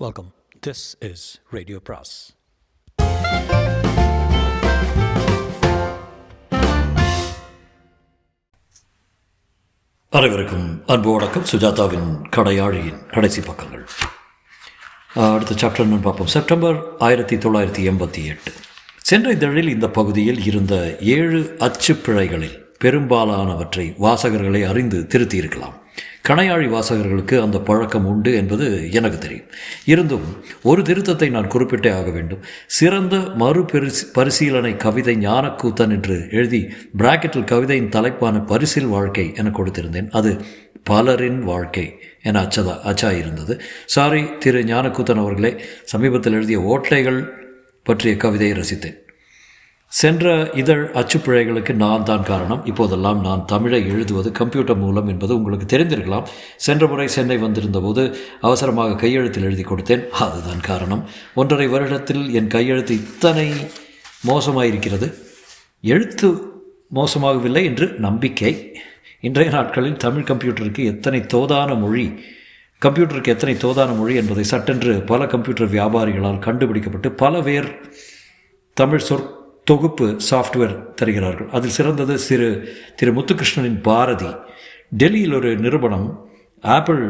Welcome. This is Radio Pras. அனைவருக்கும் அன்பு வணக்கம். சுஜாதாவின் கடையாழியின் கடைசி பக்கங்கள். அடுத்த சாப்டர் நான் பார்ப்போம். செப்டம்பர் 1988. சென்ற இதழில் இந்த பகுதியில் இருந்த 7 அச்சு பிழைகளில் பெரும்பாலானவற்றை வாசகர்களை அறிந்து திருத்தியிருக்கலாம். கணையாழி வாசகர்களுக்கு அந்த பழக்கம் உண்டு என்பது எனக்கு தெரியும். இருந்தும் ஒரு திருத்தத்தை நான் குறிப்பிட்டே ஆக வேண்டும். சிறந்த பரிசீலனை கவிதை ஞானக்கூத்தன் என்று எழுதி பிராக்கெட்டில் கவிதையின் தலைப்பான பரிசில் வாழ்க்கை என கொடுத்திருந்தேன். அது பலரின் வாழ்க்கை என அச்சாயிருந்தது. சாரி திரு ஞானக்கூத்தன் அவர்களே, சமீபத்தில் எழுதிய ஓட்டைகள் பற்றிய கவிதையை ரசித்தேன். சென்ற இதழ் அச்சுப்பிழைகளுக்கு நான் தான் காரணம். இப்போதெல்லாம் நான் தமிழை எழுதுவது கம்ப்யூட்டர் மூலம் என்பது உங்களுக்கு தெரிந்திருக்கலாம். சென்ற முறை சென்னை வந்திருந்த போது அவசரமாக கையெழுத்தில் எழுதி கொடுத்தேன். அதுதான் காரணம். 1.5 வருடத்தில் என் கையெழுத்து இத்தனை மோசமாயிருக்கிறது. எழுத்து மோசமாகவில்லை என்று நம்பிக்கை. இன்றைய நாட்களில் தமிழ் கம்ப்யூட்டருக்கு எத்தனை தோதான மொழி என்பதை சட்டென்று பல கம்ப்யூட்டர் வியாபாரிகளால் கண்டுபிடிக்கப்பட்டு பல பேர் தமிழ் தொகுப்பு சாஃப்ட்வேர் தருகிறார்கள். அதில் சிறந்தது திரு முத்துகிருஷ்ணனின் பாரதி. டெல்லியில் ஒரு நிறுவனம் ஆப்பிள்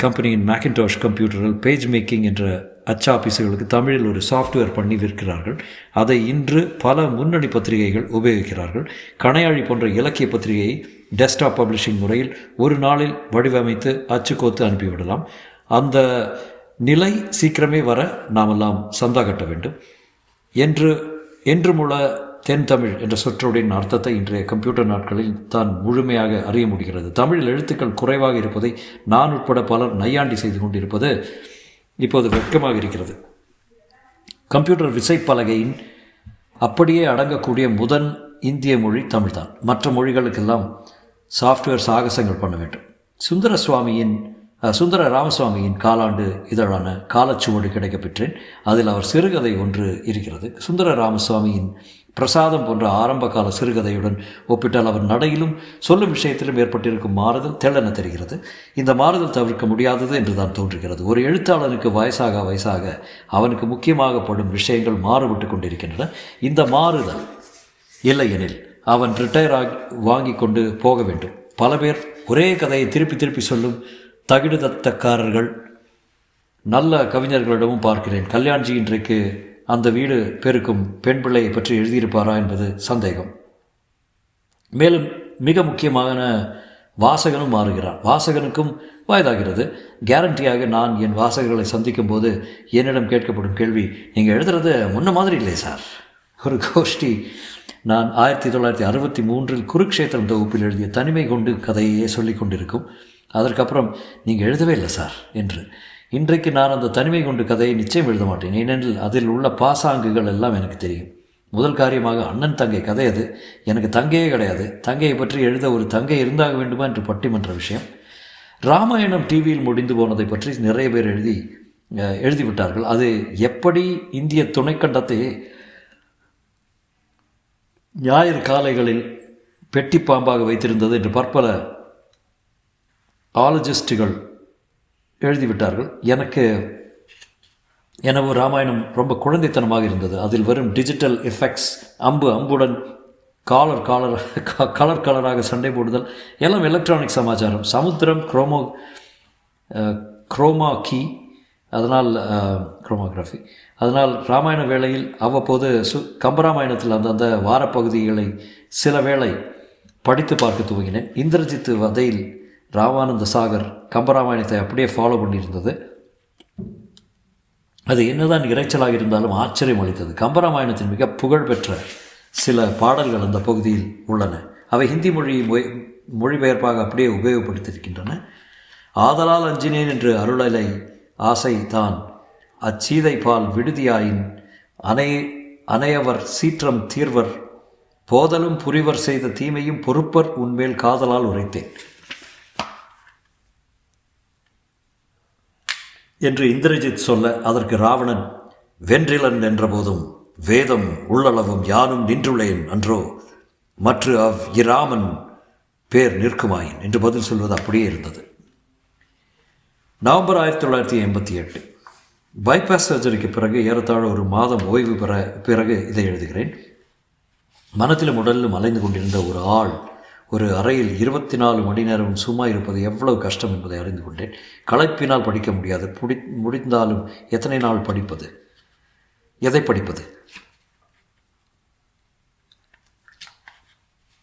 கம்பெனியின் மேக்கின்டாஷ் கம்ப்யூட்டரில் பேஜ் மேக்கிங் என்ற அச்சாபீஸுகளுக்கு தமிழில் ஒரு சாஃப்ட்வேர் பண்ணி விற்கிறார்கள். அதை இன்று பல முன்னணி பத்திரிகைகள் உபயோகிக்கிறார்கள். கணையாழி போன்ற இலக்கிய பத்திரிகையை டெஸ்க்டாப் பப்ளிஷிங் முறையில் ஒரு நாளில் வடிவமைத்து அச்சுக்கோத்து அனுப்பிவிடலாம். அந்த நிலை சீக்கிரமே வர நாமெல்லாம் சந்தா கட்ட வேண்டும். என்றுமுள்ள தென் தமிழ் என்ற சொற்றொடரின் அர்த்தத்தை இன்றைய கம்ப்யூட்டர் நாட்களில் தான் முழுமையாக அறிய முடிகிறது. தமிழில் எழுத்துக்கள் குறைவாக இருப்பதை நான் உட்பட பலர் நையாண்டி செய்து கொண்டிருப்பது இப்போது வெட்கமாக இருக்கிறது. கம்ப்யூட்டர் விசைப்பலகையின் அப்படியே அடங்கக்கூடிய முதன் இந்திய மொழி தமிழ்தான். மற்ற மொழிகளுக்கெல்லாம் சாஃப்ட்வேர் சாகசங்கள் பண்ண வேண்டும். சுந்தர ராமசுவாமியின் காலாண்டு இதழான காலச்சுவடு கிடைக்க பெற்றேன். அதில் அவர் சிறுகதை ஒன்று இருக்கிறது. சுந்தர ராமசுவாமியின் பிரசாதம் போன்ற ஆரம்ப கால சிறுகதையுடன் ஒப்பிட்டால் அவர் நடையிலும் சொல்லும் விஷயத்திலும் ஏற்பட்டிருக்கும் மாறுதல் தெள்ளென தெரிகிறது. இந்த மாறுதல் தவிர்க்க முடியாதது என்று தான் தோன்றுகிறது. ஒரு எழுத்தாளனுக்கு வயசாக அவனுக்கு முக்கியமாகப்படும் விஷயங்கள் மாறுபட்டு கொண்டிருக்கின்றன. இந்த மாறுதல் இல்லையெனில் அவன் ரிட்டையர் வாங்கி கொண்டு போக வேண்டும். பல பேர் ஒரே கதையை திருப்பி சொல்லும் தகிடுதத்தக்காரர்கள் நல்ல கவிஞர்களிடமும் பார்க்கிறேன். கல்யாண்ஜி இன்றைக்கு அந்த வீடு பெருக்கும் பெண் பிள்ளையை பற்றி எழுதியிருப்பாரா என்பது சந்தேகம். மேலும் மிக முக்கியமான வாசகனும் மாறுகிறான். வாசகனுக்கும் வயதாகிறது. கேரண்டியாக நான் என் வாசகர்களை சந்திக்கும் போது என்னிடம் கேட்கப்படும் கேள்வி, நீங்கள் எழுதுறது முன்ன மாதிரி இல்லை சார். ஒரு கோஷ்டி நான் 1963 குருக்ஷேத்திரம் தொகுப்பில் எழுதிய தனிமை கொண்டு கதையே சொல்லி கொண்டிருக்கும். அதற்கப்புறம் நீங்கள் எழுதவே இல்லை சார் என்று. இன்றைக்கு நான் அந்த தனிமை கொண்டு கதையை நிச்சயம் எழுத மாட்டேன். ஏனெனில் அதில் உள்ள பாசாங்குகள் எல்லாம் எனக்கு தெரியும். முதல் காரியமாக அண்ணன் தங்கை கதை. அது எனக்கு தங்கையே கிடையாது. தங்கையை பற்றி எழுத ஒரு தங்கை இருந்தாக வேண்டுமா என்று பட்டிமன்ற விஷயம். ராமாயணம் டிவியில் முடிந்து போனதை பற்றி நிறைய பேர் எழுதிவிட்டார்கள். அது எப்படி இந்திய துணைக்கண்டத்தை ஞாயிறு காலைகளில் பெட்டி பாம்பாக வைத்திருந்தது என்று பற்பல ஆலஜிஸ்டுகள் எழுதிவிட்டார்கள். எனவும் ராமாயணம் ரொம்ப குழந்தைத்தனமாக இருந்தது. அதில் வரும் டிஜிட்டல் எஃபெக்ட்ஸ், அம்புடன் கலராக சண்டை போடுதல் எல்லாம் எலக்ட்ரானிக் சமாச்சாரம். சமுத்திரம் குரோமாகி, அதனால் குரோமோகிராஃபி. அதனால் ராமாயண வேளையில் அவ்வப்போது கம்பராமாயணத்தில் அந்த வாரப்பகுதிகளை சில வேளை படித்து பார்க்க துவங்கினேன். இந்திரஜித் வதையில் ராமானந்த சாகர் கம்பராமாயணத்தை அப்படியே ஃபாலோ பண்ணியிருந்தது. அது என்னதான் இறைச்சலாக இருந்தாலும் ஆச்சரியம் அளித்தது. கம்பராமாயணத்தின் மிக புகழ்பெற்ற சில பாடல்கள் அந்த பகுதியில் உள்ளன. அவை ஹிந்தி மொழிபெயர்ப்பாக அப்படியே உபயோகப்படுத்தியிருக்கின்றன. ஆதலால் அஞ்சினேன் என்று அருளலை ஆசை தான் அச்சீதை பால் விடுதியாயின் அனையவர் சீற்றம் தீர்வர் போதலும் புரிவர் செய்த தீமையும் பொறுப்பர் உன்மேல் காதலால் உரைத்தேன் என்று இந்திரஜித் சொல்ல, அதற்கு ராவணன், வென்றிலன் என்ற போதும் வேதம் உள்ளளவும் யானும் நின்றுள்ளேன் அன்றோ மற்ற இராமன் பேர் நிற்குமாயின் என்று பதில் சொல்வது அப்படியே இருந்தது. நவம்பர் 1988. பைபாஸ் சர்ஜரிக்கு பிறகு ஏறத்தாழ ஒரு மாதம் ஓய்வு பெற பிறகு இதை எழுதுகிறேன். மனத்திலும் உடலிலும் அலைந்து கொண்டிருந்த ஒரு ஆள் ஒரு அறையில் 24 மணி நேரமும் சும்மா இருப்பது எவ்வளவு கஷ்டம் என்பதை அறிந்து கொண்டேன். களைப்பினால் படிக்க முடியாது. முடிந்தாலும் எத்தனை நாள் படிப்பது? எதை படிப்பது?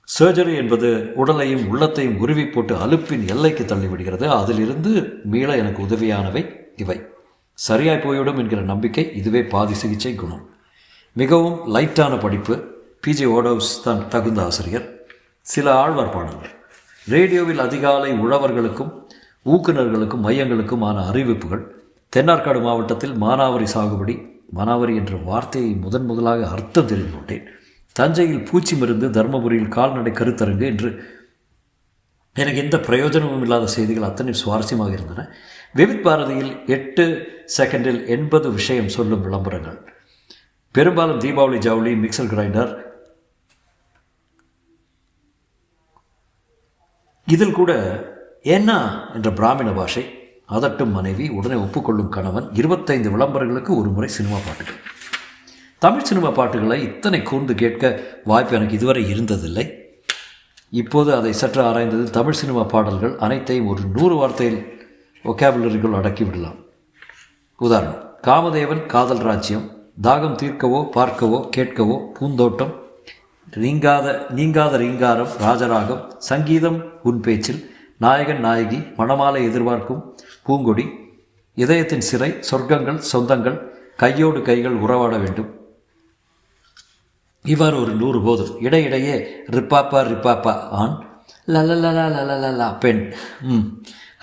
சர்ஜரி என்பது உடலையும் உள்ளத்தையும் உருவி போட்டு அலுப்பின் எல்லைக்கு தள்ளிவிடுகிறது. அதிலிருந்து மீள எனக்கு உதவியானவை இவை. சரியாய் போய்விடும் என்கிற நம்பிக்கை. இதுவே பாதி சிகிச்சை குணம். மிகவும் லைட்டான படிப்பு. பிஜே ஓடோஸ் தான் தகுந்த ஆசிரியர். சில ஆழ்வார் பாடல்கள். ரேடியோவில் அதிகாலை உழவர்களுக்கும் ஊக்குநர்களுக்கும் மையங்களுக்குமான அறிவிப்புகள். தென்னார்காடு மாவட்டத்தில் மானாவரி சாகுபடி. மானாவரி என்ற வார்த்தையை முதலாக அர்த்தம் தெரிந்து கொண்டேன். தஞ்சையில் பூச்சி மருந்து, தருமபுரியில் கால்நடை கருத்தரங்கு என்று எனக்கு எந்த பிரயோஜனமும் இல்லாத செய்திகள் அத்தனை சுவாரஸ்யமாக இருந்தன. விவித் பாரதியில் 8 செகண்டில் 80 விஷயம் சொல்லும் விளம்பரங்கள். பெரும்பாலும் தீபாவளி ஜவுளி, மிக்சர் கிரைண்டர். இதில் கூட என்ன என்ற பிராமண பாஷை. அதட்டும் மனைவி, உடனே ஒப்புக்கொள்ளும் கணவன். 25 விளம்பரங்களுக்கு ஒரு முறை சினிமா பாட்டுகள். தமிழ் சினிமா பாட்டுகளை இத்தனை கூர்ந்து கேட்க வாய்ப்பு எனக்கு இதுவரை இருந்ததில்லை. இப்போது அதை சற்று ஆராய்ந்தது. தமிழ் சினிமா பாடல்கள் அனைத்தையும் ஒரு 100 வார்த்தையில் ஒகேபுலரிக்குள் அடக்கி விடலாம். உதாரணம்: காமதேவன், காதல் ராஜ்யம், தாகம் தீர்க்கவோ பார்க்கவோ கேட்கவோ, பூந்தோட்டம், நீங்காத ரீங்காரம், ராஜராகம், சங்கீதம் உன் பேச்சில், நாயகன் நாயகி, மணமாலை எதிர்பார்க்கும் பூங்கொடி, இதயத்தின் சிறை, சொர்க்கங்கள், சொந்தங்கள், கையோடு கைகள் உறவாட வேண்டும். இவ்வாறு ஒரு 100 போதும். இடையிடையே ரிப்பாப்பா ரிப்பாப்பா ஆண், லலலலா பெண்,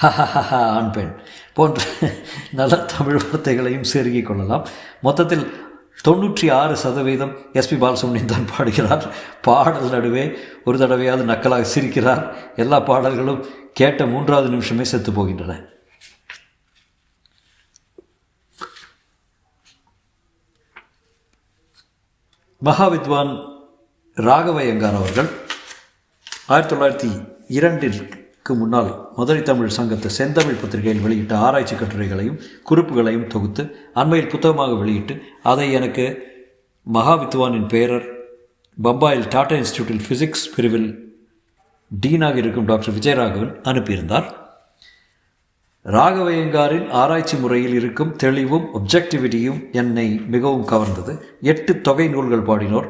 ஹஹஹா ஆண் பெண் போன்ற நல்ல தமிழ் வார்த்தைகளையும் செருகிக் கொள்ளலாம். மொத்தத்தில் 96% எஸ்பி பாலசுப்ரமணியன் தான் பாடுகிறார். பாடல் நடுவே ஒரு தடவையாவது நக்கலாக சிரிக்கிறார். எல்லா பாடல்களும் கேட்ட 3வது நிமிஷமே செத்து போகின்றன. மகாவித்வான் ராகவையங்கார் அவர்கள் 1902 முன்னால் மதுரை தமிழ் சங்கத்து செந்தமிழ் பத்திரிகையில் வெளியிட்ட ஆராய்ச்சி கட்டுரைகளையும் குறிப்புகளையும் தொகுத்து அண்மையில் புத்தகமாக வெளியிட்டு அதை எனக்கு மகாவித்வானின் பேரர் பம்பாயில் டாடா இன்ஸ்டிடியூட்டில் ஃபிசிக்ஸ் பிரிவில் டீனாக இருக்கும் டாக்டர் விஜயராகவன் அனுப்பியிருந்தார். ராகவையங்காரின் ஆராய்ச்சி முறையில் இருக்கும் தெளிவும் ஒப்ஜெக்டிவிட்டியும் என்னை மிகவும் கவர்ந்தது. 8 தொகை நூல்கள் பாடினோர்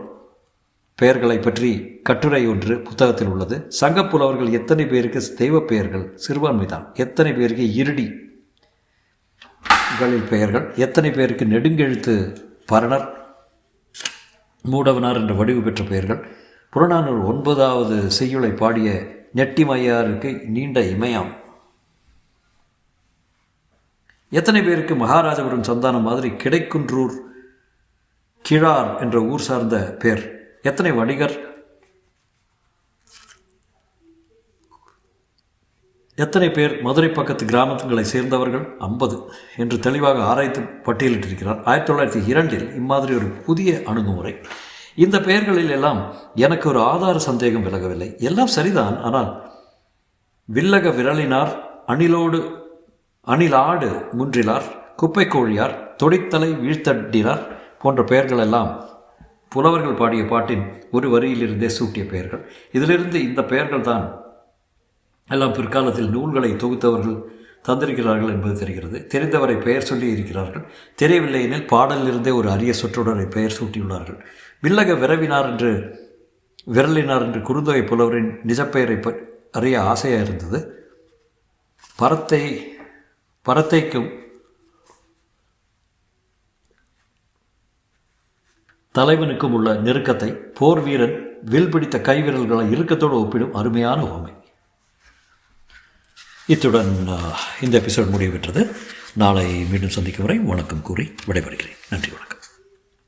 பெயர்களை பற்றி கட்டுரை ஒன்று புத்தகத்தில் உள்ளது. சங்கப்புலவர்கள் எத்தனை பேருக்கு தெய்வ பெயர்கள் சிறுபான்மைதான், எத்தனை பேருக்கு இருடிகளில் பெயர்கள், எத்தனை பேருக்கு நெடுங்கெழுத்து பரணர், மூடவனார் என்ற வடிவு பெற்ற பெயர்கள். புறநானூறு 9வது செய்யுளை பாடிய நெட்டிமையாருக்கு நீண்ட இமயம். எத்தனை பேருக்கு மகாராஜபுரம் சந்தானம் மாதிரி கிடைக்குன்றூர் கிழார் என்ற ஊர் சார்ந்த பேர். எத்தனை வணிகர், எத்தனை பேர் மதுரை பக்கத்து கிராமங்களை சேர்ந்தவர்கள், 50 என்று தெளிவாக ஆராய்ந்து பட்டியலிட்டிருக்கிறார். 1902 இம்மாதிரி ஒரு புதிய அணுகுமுறை. இந்த பெயர்களில் எல்லாம் எனக்கு ஒரு ஆதார சந்தேகம் விலகவில்லை. எல்லாம் சரிதான். ஆனால் வில்லக விரலினார், அணிலாடு முன்றிலார், குப்பை கோழியார், தொடித்தலை வீழ்த்தடினார் போன்ற பெயர்கள் எல்லாம் புலவர்கள் பாடிய பாட்டின் ஒரு வரியிலிருந்தே சூட்டிய பெயர்கள். இதிலிருந்து இந்த பெயர்கள் தான் எல்லாம் பிற்காலத்தில் நூல்களை தொகுத்தவர்கள் தந்திருக்கிறார்கள் என்பது தெரிகிறது. தெரிந்தவரை பெயர் சொல்லி இருக்கிறார்கள். தெரியவில்லை எனில் பாடலிலிருந்தே ஒரு அரிய சொற்றொடரை பெயர் சூட்டியுள்ளார்கள். வில்லக விரலினார் என்று குறுந்தொகை புலவரின் நிஜப்பெயரை அறிய ஆசையாக இருந்தது. பரத்தைக்கும் தலைவனுக்கும் உள்ள நெருக்கத்தை போர் வீரன் வில் பிடித்த கைவிரல்களை இறுக்கத்தோடு ஒப்பிடும் அருமையான உவமை. இத்துடன் இந்த எபிசோட் முடிவு பெற்றது. நாளை மீண்டும் சந்திக்கும் வரை வணக்கம் கூறி விடைபெறுகிறேன். நன்றி, வணக்கம்.